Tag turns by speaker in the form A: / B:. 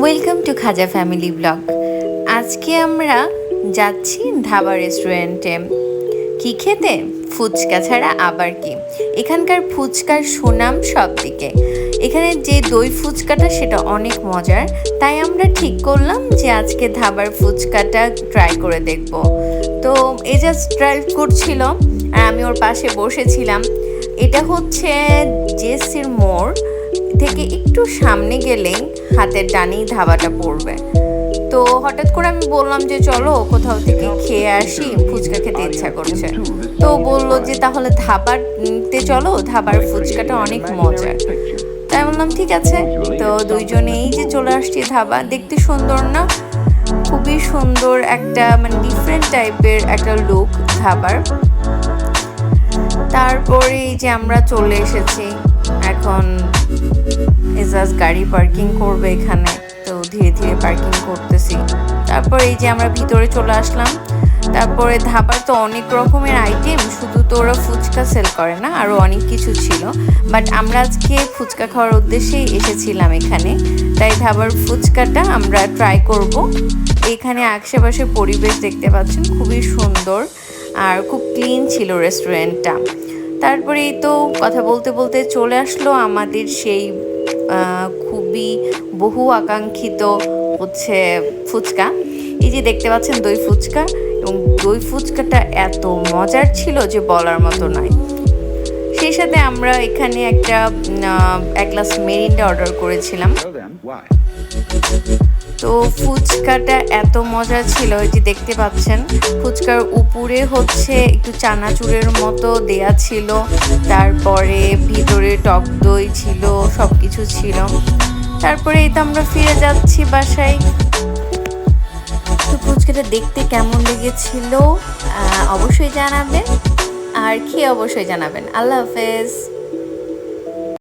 A: Welcome to Khaja family blog. আজকে আমরা যাচ্ছি ধাবা রেস্টুরেন্টে। কি খেতে? ফুচকা ছাড়া আবার কি, এখানকার ফুচকার সুনাম সব দিকে। এখানে যে দই ফুচকাটা সেটা অনেক মজার, তাই আমরা ঠিক করলাম যে আজকে ধাবার ফুচকাটা ট্রাই করে দেখব। তো এজাজ ড্রাইভ করছিল আর আমি ওর পাশে বসেছিলাম। এটা হচ্ছে জেসির মোড় থেকে একটু সামনে গেলেই হাতের ডানেই ধাবাটা পড়বে। তো হঠাৎ করে আমি বললাম যে চলো কোথাও থেকে খেয়ে আসি, ফুচকা খেতে ইচ্ছা করছে। তো বললো যে তাহলে ধাবাতে চলো, ধাবার ফুচকাটা অনেক মজার। তাই বললাম ঠিক আছে। তো দুইজনেই যে চলে আসছি ধাবা। দেখতে সুন্দর না? খুবই সুন্দর একটা মানে ডিফারেন্ট টাইপের একটা লুক ধাবার। তারপরে এই যে আমরা চলে এসেছি, এখন এজাজ গাড়ি পার্কিং করবে এখানে। তো ধীরে ধীরে পার্কিং করতেছি। তারপর এই যে আমরা ভিতরে চলে আসলাম। তারপরে ধাবার তো অনেক রকমের আইটেম, শুধু তো ওরা ফুচকা সেল করে না, আরও অনেক কিছু ছিল। বাট আমরা আজকে ফুচকা খাওয়ার উদ্দেশ্যেই এসেছিলাম এখানে, তাই ধাবার ফুচকাটা আমরা ট্রাই করব। এখানে আশেপাশে পরিবেশ দেখতে পাচ্ছেন খুবই সুন্দর আর খুব ক্লিন ছিল রেস্টুরেন্টটা। তারপরে এই তো কথা বলতে বলতে চলে আসলো আমাদের সেই খুবই বহু আকাঙ্ক্ষিত হচ্ছে ফুচকা। এই যে দেখতে পাচ্ছেন দই ফুচকা, এবং দই ফুচকাটা এত মজার ছিল যে বলার মতো নয়। সেই সাথে আমরা এখানে এক গ্লাস মেরিন্ডা অর্ডার করেছিলাম। তো ফুচকাটা এত মজা ছিল, এই যে দেখতে পাচ্ছেন ফুচকার উপরে হচ্ছে একটু চানাচুরের মতো দেয়া ছিল, তারপরে ভিতরে টক দই ছিল, সব কিছু ছিল। তারপরে এই তো আমরা ফিরে যাচ্ছি বাসায়। তো ফুচকাটা দেখতে কেমন লেগেছিল অবশ্যই জানাবেন, আর খেয়ে অবশ্যই জানাবেন। আল্লাহ হাফেজ।